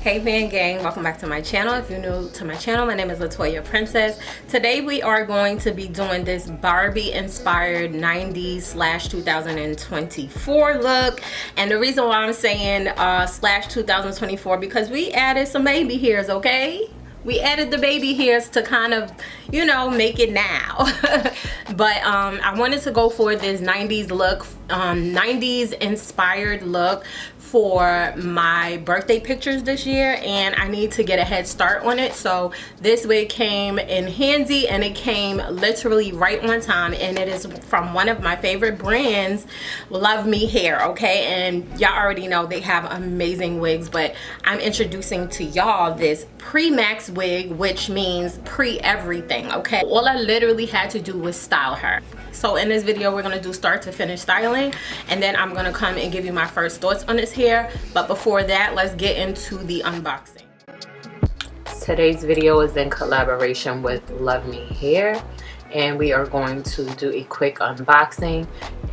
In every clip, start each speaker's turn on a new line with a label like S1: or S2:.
S1: Hey man gang, welcome back to my channel. If you're new to my channel, my name is LaToya Princess. Today we are going to be doing this Barbie inspired 90s/2024 look. And the reason why I'm saying /2024 because we added some baby hairs, okay? We added the baby hairs to kind of, you know, make it now. But I wanted to go for this 90s look, 90s inspired look for my birthday pictures this year, and I need to get a head start on it. So this wig came in handy, and it came literally right on time, and it is from one of my favorite brands, LuvmeHair, okay? And y'all already know they have amazing wigs, but I'm introducing to y'all this Premax wig, which means pre-everything, okay? All I literally had to do was style her. So in this video, we're gonna do start to finish styling, and then I'm gonna come and give you my first thoughts on this hair. But before that, let's get into the unboxing. Today's video is in collaboration with LuvmeHair, and we are going to do a quick unboxing.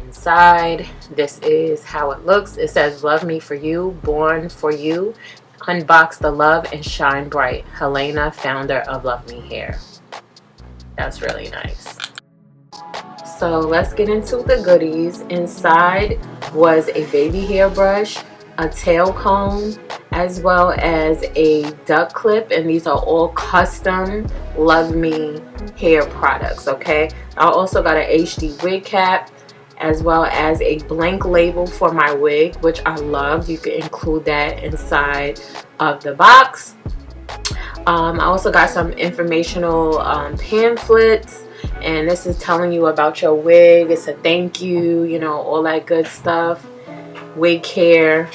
S1: Inside, this is how it looks. It says, "Love me for you, born for you. Unbox the love and shine bright. Helena, founder of LuvmeHair." That's really nice. So let's get into the goodies. Inside was a baby hairbrush, a tail comb, as well as a duck clip, and these are all custom LuvmeHair products, okay? I also got an HD wig cap, as well as a blank label for my wig, which I love. You can include that inside of the box. I also got some informational pamphlets, and this is telling you about your wig. It's a thank you, you know, all that good stuff. Wig care.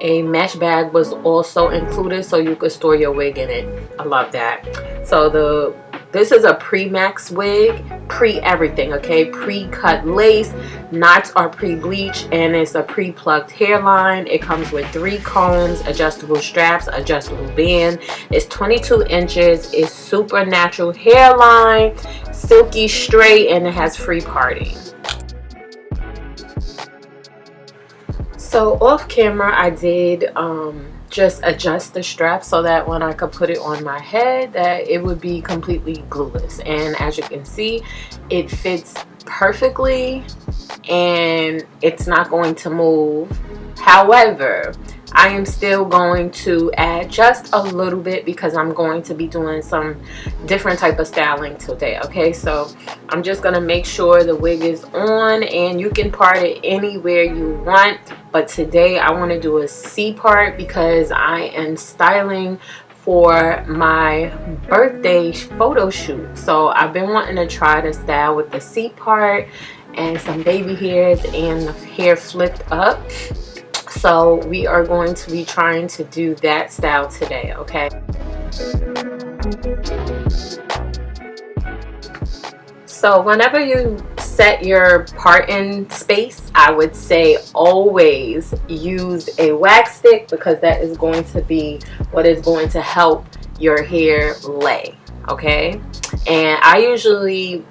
S1: A mesh bag was also included, so you could store your wig in it. I love that. So this is a Premax wig, pre-everything, okay? Pre-cut lace, knots are pre-bleached, and it's a pre-plucked hairline. It comes with 3 combs, adjustable straps, adjustable band. It's 22 inches. It's super natural hairline, silky straight, and it has free parting. So off camera, I did just adjust the strap so that when I could put it on my head, that it would be completely glueless. And as you can see, it fits perfectly and it's not going to move. However, I am still going to add just a little bit because I'm going to be doing some different type of styling today, okay? So I'm just gonna make sure the wig is on, and you can part it anywhere you want, but today I want to do a C part because I am styling for my birthday photo shoot. So I've been wanting to try to style with the C part and some baby hairs and the hair flipped up. So we are going to be trying to do that style today, okay? So whenever you set your parting space, I would say always use a wax stick because that is going to be what is going to help your hair lay, okay? And I usually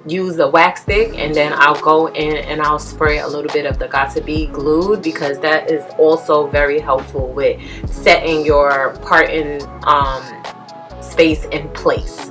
S1: use the wax stick, and then I'll go in and I'll spray a little bit of the Got To Be glued because that is also very helpful with setting your parting space in place.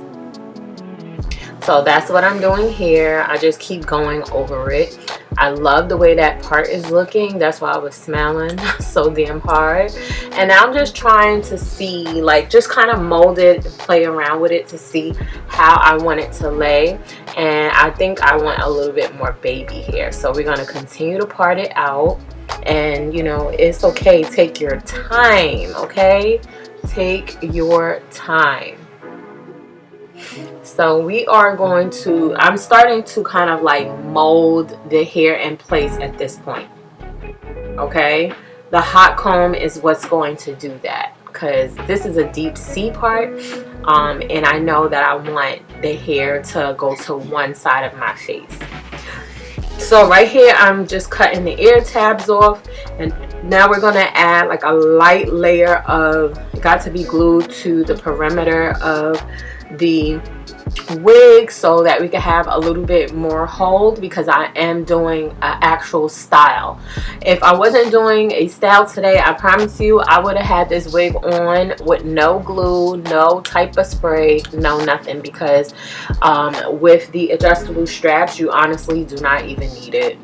S1: So that's what I'm doing here. I just keep going over it. I love the way that part is looking. That's why I was smiling so damn hard. And now I'm just trying to see, like, just kind of mold it, play around with it to see how I want it to lay. And I think I want a little bit more baby hair. So we're going to continue to part it out. And, you know, it's okay. Take your time, okay? Take your time. So we are going to, I'm starting to kind of like mold the hair in place at this point, okay? The hot comb is what's going to do that because this is a deep C part, and I know that I want the hair to go to one side of my face. So right here, I'm just cutting the ear tabs off, and now we're going to add like a light layer of Got To Be glued to the perimeter of the wig so that we can have a little bit more hold, because I am doing an actual style. If I wasn't doing a style today, I promise you I would have had this wig on with no glue, no type of spray, no nothing, because with the adjustable straps, you honestly do not even need it.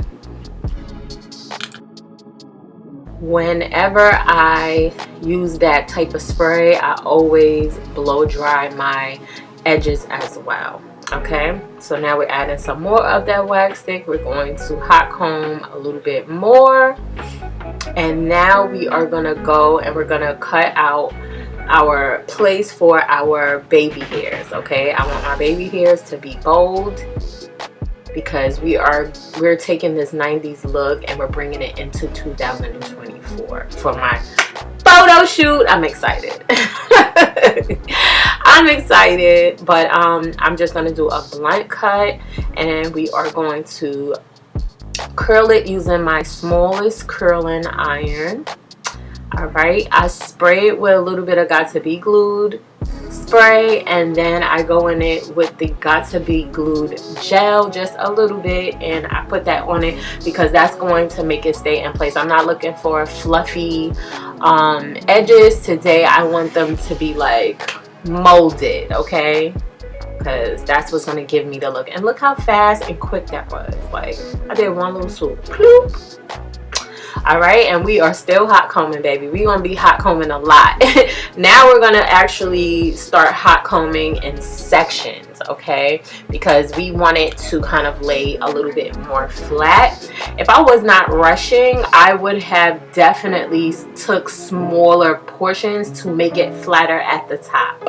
S1: Whenever I use that type of spray, I always blow dry my edges as well. Okay, so now we're adding some more of that wax stick. We're going to hot comb a little bit more, and now we are gonna go and we're gonna cut out our place for our baby hairs. Okay, I want my baby hairs to be bold, because we're taking this 90s look and we're bringing it into 2024 for my photo shoot. I'm excited. I'm excited, but I'm just gonna do a blunt cut, and we are going to curl it using my smallest curling iron. All right, I spray it with a little bit of Got to Be Glued spray, and then I go in it with the Got to Be Glued gel, just a little bit, and I put that on it because that's going to make it stay in place. I'm not looking for fluffy edges today. I want them to be like molded, okay, because that's what's going to give me the look. And look how fast and quick that was. Like, I did one little swoop. Bloop. All right, and we are still hot combing, baby. We're gonna be hot combing a lot. Now we're gonna actually start hot combing in sections, okay, because we want it to kind of lay a little bit more flat. If I was not rushing, I would have definitely took smaller portions to make it flatter at the top,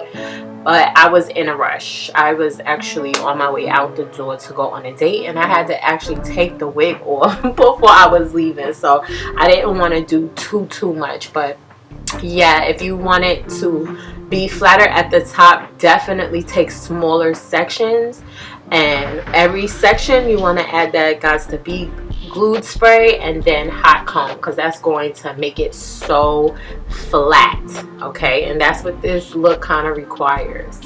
S1: but I was in a rush. I was actually on my way out the door to go on a date, and I had to actually take the wig off before I was leaving, so I didn't want to do too much. But yeah, if you want it to be flatter at the top, definitely take smaller sections, and every section you want to add that Got to Be Glued spray and then hot comb, because that's going to make it so flat, okay, and that's what this look kind of requires.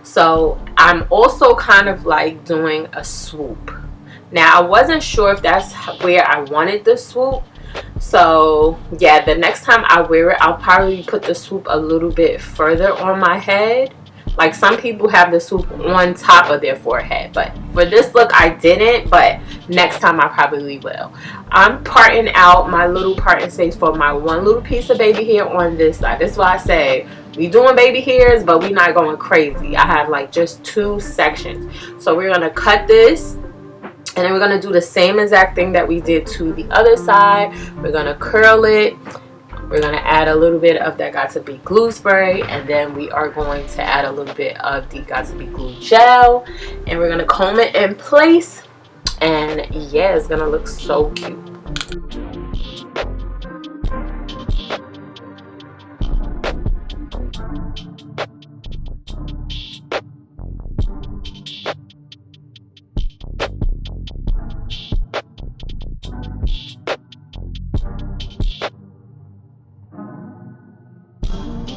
S1: So I'm also kind of like doing a swoop. Now I wasn't sure if that's where I wanted the swoop, so yeah, the next time I wear it, I'll probably put the swoop a little bit further on my head. Like, some people have the swoop on top of their forehead, but for this look I didn't, but next time I probably will. I'm parting out my little parting space for my one little piece of baby hair on this side. That's why I say we doing baby hairs, but we not going crazy. I have like just 2 sections. So we're gonna cut this, and then we're gonna do the same exact thing that we did to the other side. We're gonna curl it. We're going to add a little bit of that Got to Be Glue spray, and then we are going to add a little bit of the Got to Be Glue gel, and we're going to comb it in place, and yeah, it's going to look so cute.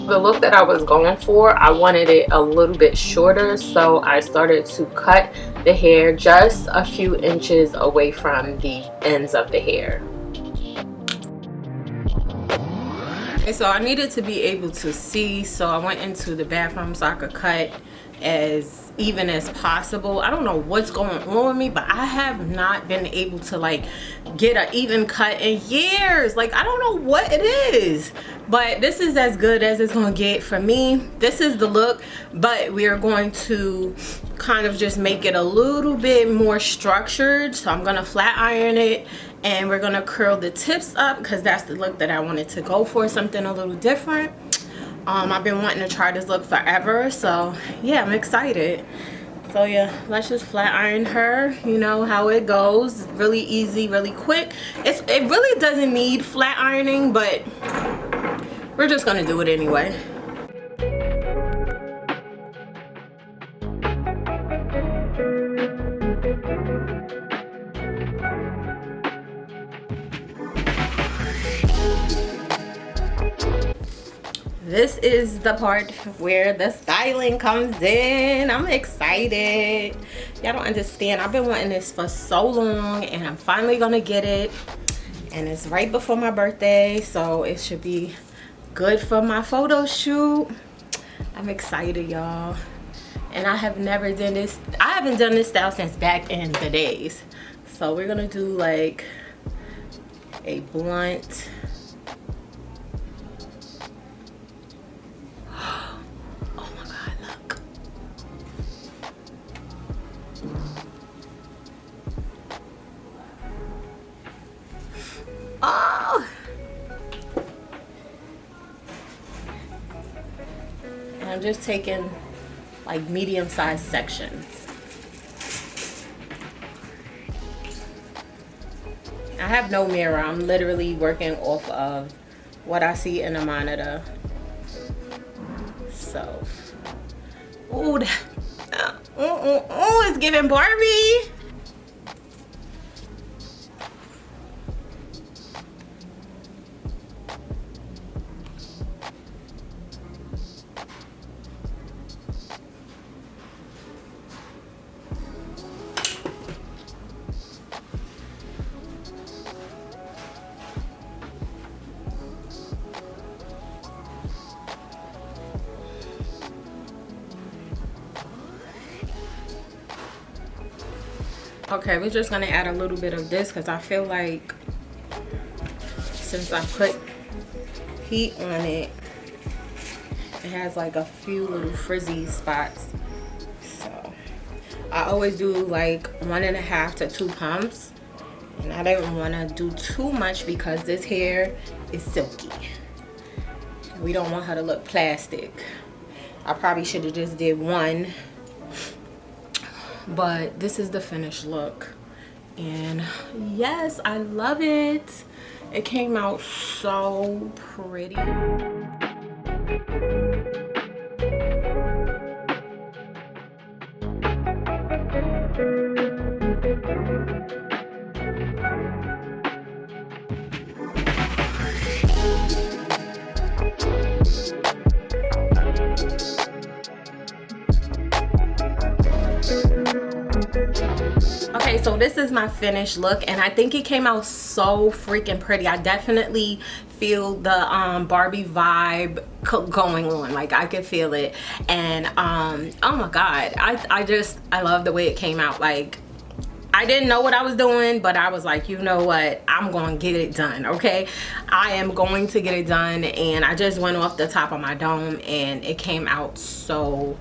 S1: The look that I was going for, I wanted it a little bit shorter, so I started to cut the hair just a few inches away from the ends of the hair. Okay, so I needed to be able to see, so I went into the bathroom so I could cut as even as possible. I don't know what's going on with me, but I have not been able to like get an even cut in years. Like, I don't know what it is, but this is as good as it's gonna get for me. This is the look, but we are going to kind of just make it a little bit more structured. So I'm gonna flat iron it, and we're gonna curl the tips up because that's the look that I wanted to go for, something a little different. I've been wanting to try this look forever, so yeah, I'm excited. So yeah, let's just flat iron her. You know how it goes, really easy, really quick. It really doesn't need flat ironing, but we're just gonna do it anyway. this is the part where the styling comes in. I'm excited. Y'all don't understand. I've been wanting this for so long, and I'm finally gonna get it. And it's right before my birthday, so it should be good for my photo shoot. I'm excited, y'all. And I have never done this. I haven't done this style since back in the days. So we're gonna do like a blunt. Oh my God, look. Oh. And I'm just taking like medium-sized sections. I have no mirror. I'm literally working off of what I see in the monitor. So, ooh, it's giving Barbie. Okay, we're just gonna add a little bit of this because I feel like since I put heat on it, it has like a few little frizzy spots. So I always do like 1.5 to 2 pumps, and I didn't want to do too much because this hair is silky. We don't want her to look plastic. I probably should have just did 1. But this is the finished look, and yes, I love it. It came out so pretty. Okay, so this is my finished look, and I think it came out so freaking pretty. I definitely feel the Barbie vibe going on. Like, I could feel it. And oh my God, I love the way it came out. Like, I didn't know what I was doing, but I was like, you know what, I'm gonna get it done. Okay, I am going to get it done. And I just went off the top of my dome, and it came out so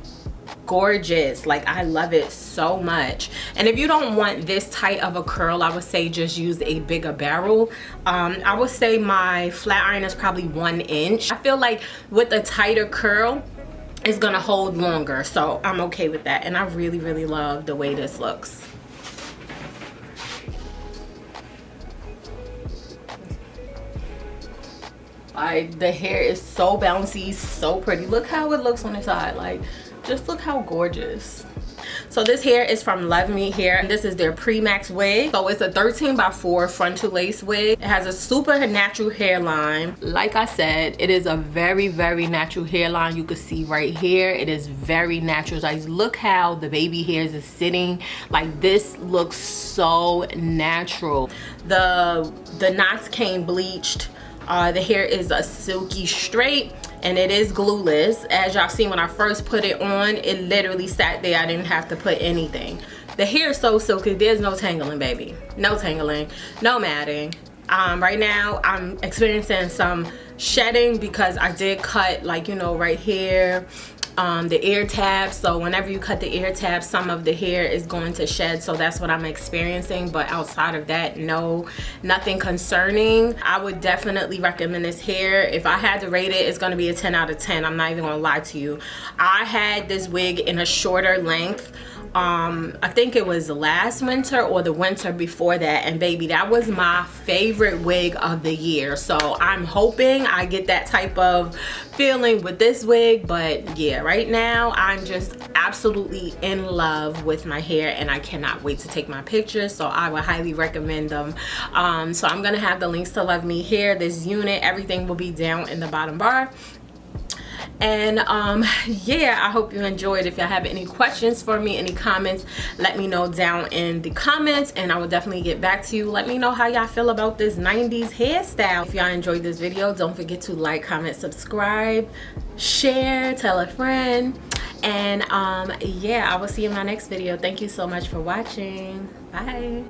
S1: gorgeous. Like, I love it so much. And if you don't want this tight of a curl, I would say just use a bigger barrel. I would say my flat iron is probably 1 inch. I feel like with a tighter curl, it's gonna hold longer, so I'm okay with that. And I really love the way this looks. Like, the hair is so bouncy, so pretty. Look how it looks on the side. Like, just look how gorgeous. So this hair is from Luvme Hair, and this is their Premax wig. So it's a 13x4 frontal lace wig. It has a super natural hairline. Like I said, it is a very natural hairline. You can see right here, it is very natural. Like, look how the baby hairs is sitting. Like, this looks so natural. The knots came bleached. The hair is a silky straight, and it is glueless. As y'all seen when I first put it on, it literally sat there. I didn't have to put anything. The hair is so silky. There's no tangling, baby. No tangling, no matting. Right now I'm experiencing some shedding because I did cut, like, you know, right here, the ear tabs. So whenever you cut the ear tabs, some of the hair is going to shed. So that's what I'm experiencing. But outside of that, no, nothing concerning. I would definitely recommend this hair. If I had to rate it, it's going to be a 10 out of 10. I'm not even going to lie to you. I had this wig in a shorter length. I think it was last winter or the winter before that, and baby, that was my favorite wig of the year. So I'm hoping I get that type of feeling with this wig. But yeah, right now I'm just absolutely in love with my hair, and I cannot wait to take my pictures. So I would highly recommend them. So I'm gonna have the links to Luvme Hair, this unit, everything will be down in the bottom bar. And yeah, I hope you enjoyed. If y'all have any questions for me, any comments, let me know down in the comments and I will definitely get back to you. Let me know how y'all feel about this 90s hairstyle. If y'all enjoyed this video, don't forget to like, comment, subscribe, share, tell a friend. And yeah, I will see you in my next video. Thank you so much for watching. Bye.